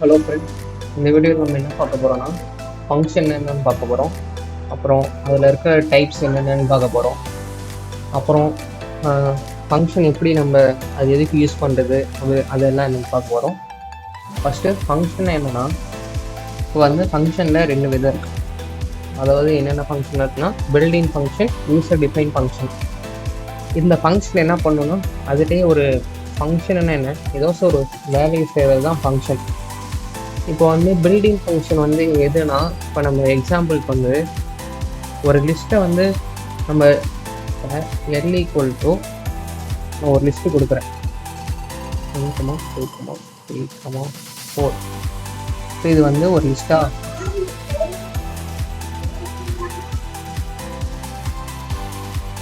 Hello friends, இந்த வீடியோவில் நம்ம என்ன பார்க்க போகிறோம்னா ஃபங்க்ஷன் என்னென்னு பார்க்க போகிறோம். அப்புறம் அதில் இருக்க டைப்ஸ் என்னென்னு பார்க்க போகிறோம். அப்புறம் ஃபங்க்ஷன் எப்படி நம்ம அது எதுக்கு யூஸ் பண்ணுறது அதெல்லாம் என்னென்னு பார்க்க போகிறோம். ஃபஸ்ட்டு ஃபங்க்ஷன் என்னென்னா, இப்போ வந்து ஃபங்க்ஷனில் 2 விதம் இருக்குது. அதாவது என்னென்ன ஃபங்க்ஷன் இருக்குன்னா, building function, user define function. இந்த ஃபங்க்ஷன் என்ன பண்ணணும்னா, அதுலேயே ஒரு ஃபங்க்ஷன் என்ன ஏதோ ஒரு வேலையை செய்கிறது தான் ஃபங்க்ஷன். இப்போ வந்து பில்டிங் ஃபங்க்ஷன் வந்து எதுனா, இப்போ நம்ம எக்ஸாம்பிளுக்கு வந்து ஒரு லிஸ்ட்டை வந்து நம்ம L = நான் ஒரு லிஸ்ட்டு கொடுக்குறேன் 1, 2, 3, 4. இது வந்து ஒரு லிஸ்ட்டாக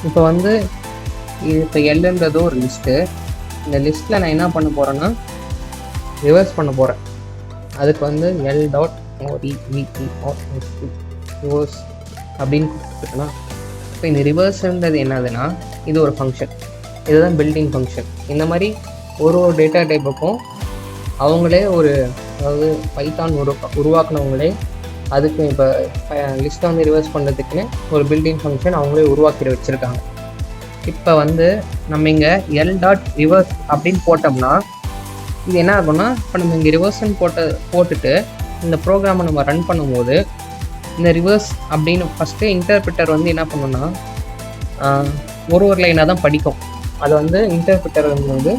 இப்போ வந்து இப்போ Lன்றது ஒரு லிஸ்ட்டு. இந்த லிஸ்ட்டில் நான் என்ன பண்ண போகிறேன்னா, ரிவர்ஸ் பண்ண போகிறேன். அதுக்கு வந்து ரிவர்ஸ் அப்படின்னு கொடுத்துருக்கேன்னா, இப்போ இந்த ரிவர்ஸ்ன்றது என்னதுன்னா, இது ஒரு ஃபங்க்ஷன். இதுதான் பில்டிங் ஃபங்க்ஷன். இந்த மாதிரி ஒரு டேட்டா டைப்புக்கும் அவங்களே அதாவது பைத்தான் உருவாக்குனவங்களே அதுக்கு இப்போ லிஸ்ட்டை வந்து ரிவர்ஸ் பண்ணுறதுக்குன்னு ஒரு பில்டிங் ஃபங்க்ஷன் அவங்களே உருவாக்கி வச்சுருக்காங்க. இப்போ வந்து நம்ம இங்கே L.reverse அப்படின்னு போட்டோம்னா இது என்ன ஆகும்னா, இப்போ நம்ம இங்கே ரிவர்ஸ்ன்னு போட்டுட்டு இந்த ப்ரோக்ராமை நம்ம ரன் பண்ணும்போது இந்த ரிவர்ஸ் அப்படின்னு ஃபஸ்ட்டு இன்டர்பிரிட்டர் வந்து என்ன பண்ணுன்னா, ஒரு லைனாக தான் படிக்கும். அது வந்து இன்டர்பிரிட்டர் வந்து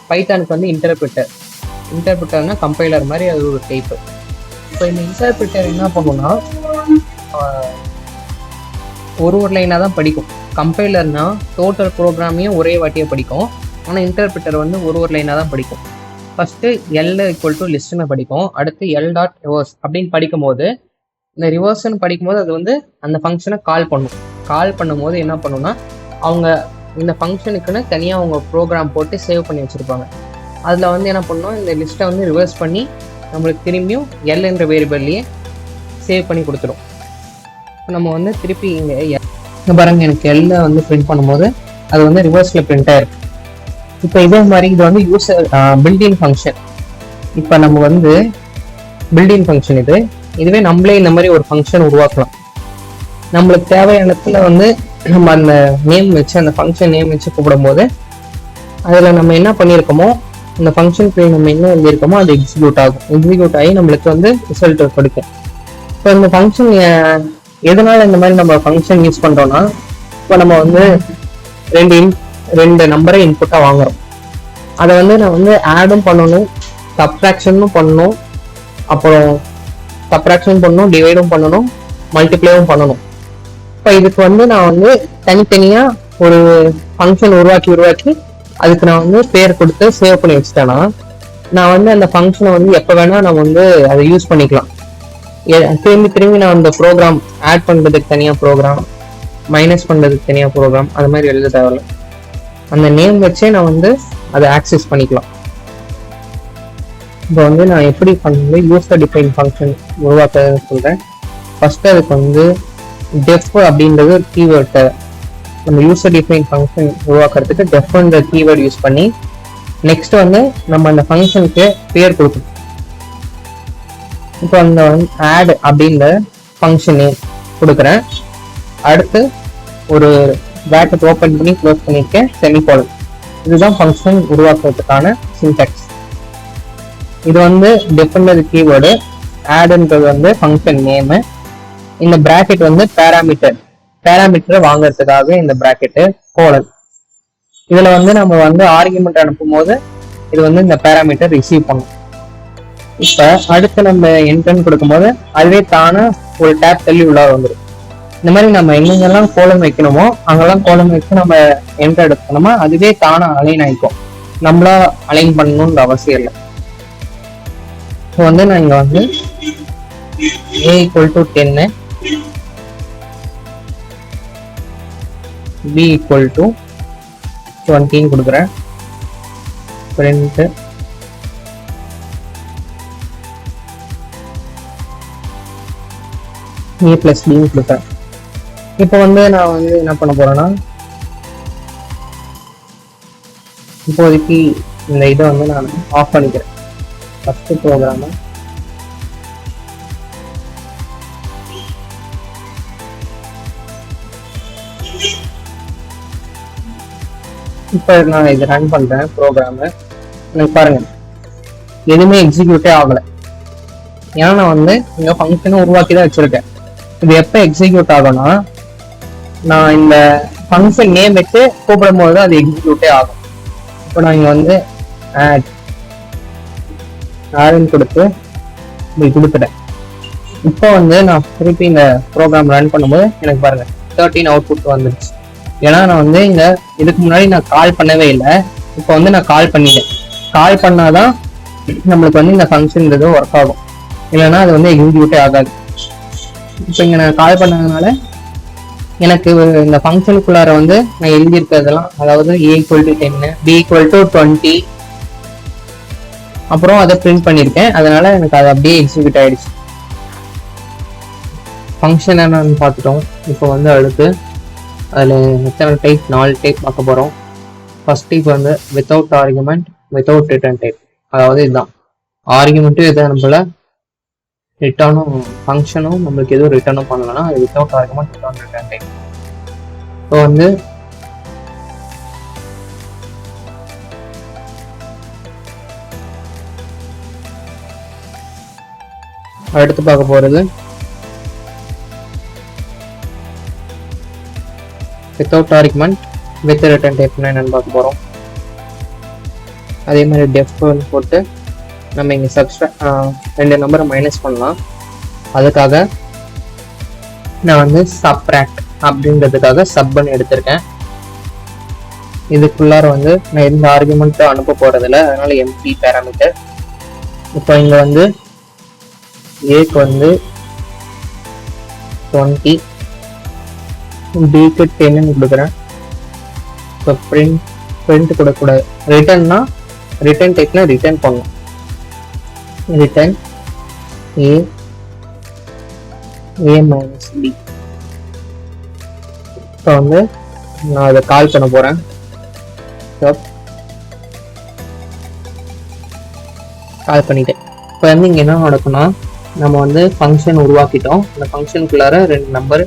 பைத்தானுக்கு வந்து இன்டர்பிரிட்டர்னால் கம்பைலர் மாதிரி அது ஒரு டைப்பு. இப்போ இந்த இன்டர்பிரிட்டர் என்ன பண்ணுன்னா, ஒரு லைனாக தான் படிக்கும். கம்பைலர்னால் டோட்டல் ப்ரோக்ராமையும் ஒரே வாட்டியாக படிக்கும். ஆனால் இன்டர்பிரிட்டர் வந்து ஒரு லைனாக தான் படிக்கும். ஃபஸ்ட்டு L = லிஸ்ட்னு படிக்கும். அடுத்து L.reverse அப்படின்னு படிக்கும்போது, இந்த ரிவர்ஸ்ன்னு படிக்கும்போது அது வந்து அந்த ஃபங்க்ஷனை கால் பண்ணும்போது என்ன பண்ணுன்னா, அவங்க இந்த ஃபங்க்ஷனுக்குன்னு தனியாக அவங்க ப்ரோக்ராம் போட்டு சேவ் பண்ணி வச்சுருப்பாங்க. அதில் வந்து என்ன பண்ணணும், இந்த லிஸ்ட்டை வந்து ரிவர்ஸ் பண்ணி நம்மளுக்கு திரும்பியும் L என்ற வேரியபிள்லேயே சேவ் பண்ணி கொடுத்துரும். நம்ம வந்து திருப்பி இங்கே பாருங்க, எனக்கு L வந்து பிரிண்ட் பண்ணும்போது அது வந்து ரிவர்ஸில் பிரிண்ட் ஆயிருக்கு. இப்போ இதே மாதிரி இது வந்து பில்டிங் ஃபங்க்ஷன். இப்போ நம்ம வந்து பில்டிங் ஃபங்க்ஷன் இதுவே நம்மளே இந்த மாதிரி ஒரு ஃபங்க்ஷன் உருவாக்கலாம். நம்மளுக்கு தேவையான இடத்துல வந்து நம்ம அந்த அந்த ஃபங்க்ஷன் நேம் வச்சு கூப்பிடும்போது அதில் நம்ம என்ன பண்ணியிருக்கோமோ, இந்த ஃபங்க்ஷன் பேர் நம்ம என்ன எழுதியிருக்கோமோ அது எக்ஸிக்யூட் ஆகி நம்மளுக்கு வந்து ரிசல்ட் கொடுக்கும். இப்போ இந்த ஃபங்க்ஷன் எதனால இந்த மாதிரி நம்ம ஃபங்க்ஷன் யூஸ் பண்ணுறோன்னா, இப்போ நம்ம வந்து ரெண்டு நம்பரை இன்புட்டாக வாங்குறோம். அதை வந்து நான் வந்து ஆடும் பண்ணணும், சப்ட்ராக்ஷனும் பண்ணணும், அப்புறம் சப்ட்ராக்ஷன் பண்ணணும், டிவைடும் பண்ணணும், மல்டிப்ளைவும் பண்ணணும். இப்போ இதுக்கு வந்து நான் வந்து தனித்தனியாக ஒரு ஃபங்க்ஷன் உருவாக்கி அதுக்கு நான் வந்து பேர் கொடுத்து சேவ் பண்ணி வச்சுட்டேன்னா, நான் வந்து அந்த ஃபங்க்ஷனை வந்து எப்போ வேணால் நான் வந்து அதை யூஸ் பண்ணிக்கலாம். திரும்பி நான் அந்த ப்ரோக்ராம் ஆட் பண்ணுறதுக்கு தனியாக ப்ரோக்ராம், மைனஸ் பண்ணுறதுக்கு தனியாக ப்ரோக்ராம், அது மாதிரி எழுத தேவையில்ல. அந்த நேம் வச்சே நான் வந்து அதை ஆக்சஸ் பண்ணிக்கலாம். இப்போ வந்து நான் எப்படி பண்ணி யூசர் டிஃபைன் ஃபங்க்ஷன் உருவாக்க சொல்கிறேன். ஃபஸ்ட்டு அதுக்கு வந்து டெஃப் அப்படின்றது ஒரு கீவேர்ட் தேவை. நம்ம யூசர் டிஃபைன் ஃபங்க்ஷன் உருவாக்குறதுக்கு டெஃப்ன்ற கீவேர்ட் யூஸ் பண்ணி நெக்ஸ்ட் வந்து நம்ம அந்த ஃபங்க்ஷனுக்கு பேர் கொடுக்கணும். இப்போ அந்த ஆட் அப்படின்ற ஃபங்க்ஷன் நேம் கொடுக்குறேன். அடுத்து ஒரு பிராக்கெட் ஓப்பன் பண்ணி க்ளோஸ் பண்ணியிருக்கேன், செமிகோலன். இதுதான் ஃபங்க்ஷன் உருவாக்குறதுக்கான சின்டாக்ஸ். இது வந்து டெஃப்ன்றது கீவேர்டு, ஆட்ன்றது வந்து ஃபங்க்ஷன் நேமு, இந்த பிராக்கெட் வந்து பேராமீட்டரை வாங்குறதுக்காக இந்த பிராக்கெட்டு கோலன். இதுல வந்து நம்ம வந்து ஆர்குமெண்ட் அனுப்பும் போது இது வந்து இந்த பேராமீட்டர் ரிசீவ் பண்ணும். இப்ப அடுத்து நம்ம என்ட்ரன் கொடுக்கும்போது அதுவே தானே ஒரு டேப் தள்ளி உள்ளார வந்துடும். இந்த மாதிரி நம்ம எங்கெங்கெல்லாம் கோலம் வைக்கணுமோ அங்கெல்லாம் கோலம் வச்சு நம்ம என்ட்ரு எடுக்கணுமா, அதுவே தானே அலைன் ஆயிக்கும். நம்மளா அலைன் பண்ணணும்ன்ற அவசியம் இல்லை. இப்போ வந்து நான் இங்க வந்து A = 10, B = 20 கொடுக்குறேன். print A + B கொடுக்குறேன். இப்போ வந்து நான் வந்து என்ன பண்ண போறேன்னா, இப்போதைக்கு இந்த இதை வந்து நான் ஆஃப் பண்ணிக்கிறேன். ஃபஸ்ட்டு ப்ரோக்ராமை இப்போ நான் இதை ரன் பண்றேன் ப்ரோக்ராமு. எனக்கு பாருங்க எதுவுமே எக்ஸிக்யூட்டே ஆகலை. ஏன்னா நான் வந்து இங்க ஃபங்க்ஷனை உருவாக்கி தான் வச்சிருக்கேன். இது எப்போ எக்ஸிக்யூட் ஆகும்னா நான் இந்த ஃபங்க்ஷன் நேம் வச்சு கூப்பிடும் போது தான் அது எக்ஸிக்யூட்டே ஆகும். இப்போ நான் இங்க வந்து ஆட்னு கொடுத்து இப்படி கொடுத்துட்டேன். இப்போ வந்து நான் திருப்பி இந்த ப்ரோக்ராம் ரன் பண்ணும்போது எனக்கு பாருங்க 13 அவுட்புட் வந்துருச்சு. ஏன்னா நான் வந்து இங்க இதுக்கு முன்னாடி நான் கால் பண்ணவே இல்லை. இப்போ வந்து நான் கால் பண்ணிட்டேன். கால் பண்ணாதான் நம்மளுக்கு வந்து இந்த ஃபங்க்ஷன் இது ஒர்க் ஆகும், இல்லைன்னா அது வந்து எக்ஸிக்யூட்டே ஆகாது. இப்போ இங்க நான் கால் பண்ணதுனால எனக்கு இந்த ஃபங்க்ஷனுக்குள்ளார வந்து நான் எழுதியிருக்கிறதெல்லாம், அதாவது A = 10, B = 20, அப்புறம் அதை பிரிண்ட் பண்ணியிருக்கேன். அதனால எனக்கு அது அப்படியே எக்ஸிக்யூட் ஆயிடுச்சு. ஃபங்க்ஷன் என்னன்னு பார்த்துட்டோம். இப்போ வந்து அடுத்து அதில் எத்தனை டைப், 4 டைப் பார்க்க போகிறோம். ஃபர்ஸ்ட் டைப் வந்து without argument, without return type. அதாவது இதுதான் ஆர்குமெண்ட்டும் எதை நம்மள ரிட்டர்னும், ஃபங்க்ஷனும் நம்மளுக்கு எதுவும் ரிட்டர்னும் பண்ணலன்னா அது without argument, without return type. இப்போ வந்து அடுத்து பார்க்க போகிறது வித்தவுட் ஆர்குமெண்ட் வித் ரிட்டர்ன் டைப்னா என்னன்னு பார்க்க போகிறோம். அதே மாதிரி டெஃப்னு போட்டு நம்ம இங்கே ரெண்டு நம்பரை மைனஸ் பண்ணலாம். அதுக்காக நான் வந்து சப்ராக்ட் அப்படின்றதுக்காக சப்னு எடுத்திருக்கேன். இதுக்குள்ளார வந்து நான் எந்த ஆர்குமெண்ட்டும் அனுப்ப போகிறதில்ல, அதனால எம்டி பேராமீட்டர். இப்போ இங்கே வந்து ஏக்கு வந்து 20, பிக்கு 10 கொடுக்குறேன். இப்போ பிரிண்ட் கொடுக்கக்கூடாது. ரிட்டர்ன்னா ரிட்டர்ன் டைப்னா ரிட்டர்ன் பண்ணணும். Return A -B. இப்போ வந்து நான் அதை கால் பண்ண போறேன். கால் பண்ணிட்டேன். இப்போ வந்து இங்கே என்ன நடக்கும்னா நம்ம வந்து ஃபங்க்ஷன் உருவாக்கிட்டோம். அந்த ஃபங்க்ஷனுக்குள்ளார 2 நம்பர்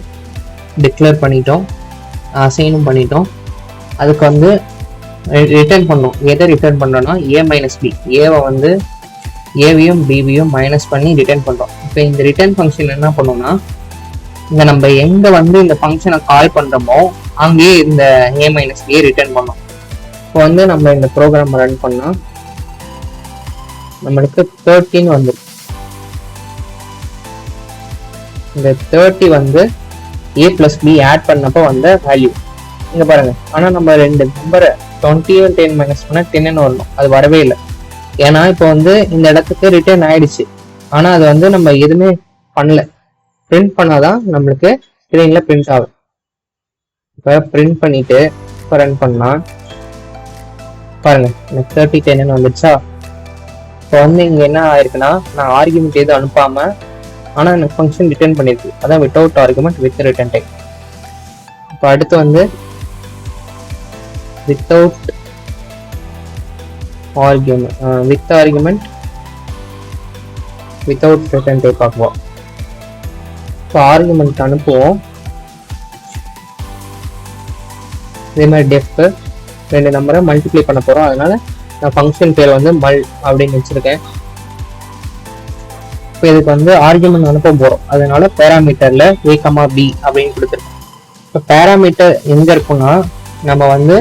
டிக்ளேர் பண்ணிட்டோம், அசைனும் பண்ணிட்டோம். அதுக்கு வந்து ரிட்டர்ன் பண்ணோம். எதை ரிட்டர்ன் பண்ணோம்னா A - B. ஏவை வந்து ஏவையும் பிவியும் மைனஸ் பண்ணி ரிட்டர்ன் பண்ணுறோம். இப்போ இந்த ரிட்டர்ன் ஃபங்க்ஷன் என்ன பண்ணோம்னா இங்கே நம்ம எங்கே வந்து இந்த ஃபங்க்ஷனை கால் பண்ணுறோமோ அங்கேயே இந்த A - B ரிட்டர்ன் பண்ணோம். இப்போ வந்து நம்ம இந்த ப்ரோக்ராம் ரன் பண்ணால் நம்மளுக்கு 13 வந்துடும். இந்த 30 வந்து A + B ஆட் பண்ணப்போ வந்த வேல்யூ இங்கே பாருங்க. ஆனால் நம்ம 2 நம்பரை 20 10 மைனஸ் பண்ணால் 10 வரணும், அது வரவே இல்லை. ஏன்னா இப்போ வந்து இந்த இடத்துக்கு ரிட்டர்ன் ஆயிடுச்சு, ஆனால் அது வந்து நம்ம எதுவுமே பண்ணல. பிரிண்ட் பண்ணாதான் நம்மளுக்கு ஸ்க்ரீன்ல பிரிண்ட் ஆகும். இப்போ பிரிண்ட் பண்ணிட்டு இப்போ ரன் பண்ணா பாருங்க எனக்கு 30 10 வந்துடுச்சா. இப்போ வந்து இங்கே என்ன ஆயிருக்குன்னா நான் ஆர்குமெண்ட் எதுவும் அனுப்பாம ஆனால் எனக்கு ஃபங்க்ஷன் ரிட்டர்ன் பண்ணிருக்கு. அதான் without argument with return type. இப்போ அடுத்து வந்து without argument with argument without return type பார்ப்போம். இப்போ ஆர்குமெண்ட் அனுப்புவோம். இதே மாதிரி டெஃப் 2 நம்பரை மல்டிப்ளை பண்ண போகிறோம். அதனால நான் ஃபங்க்ஷன் பேர் வந்து மல் அப்படின்னு வச்சுருக்கேன். இப்போ இதுக்கு வந்து ஆர்குமெண்ட் அனுப்ப போகிறோம், அதனால பேராமீட்டரில் A, B அப்படின்னு கொடுத்துருக்கோம். இப்போ பேராமீட்டர் எங்கே இருக்குன்னா நம்ம வந்து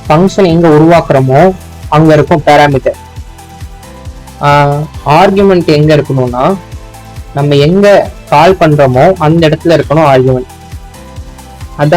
ஃபங்க்ஷன் எங்கே உருவாக்குறோமோ அங்கே இருக்கும் பேராமீட்டர். ஆர்குமெண்ட் எங்கே இருக்கணும்னா நம்ம எங்கே கால் பண்ணுறோமோ அந்த இடத்துல இருக்கணும் ஆர்குமெண்ட்.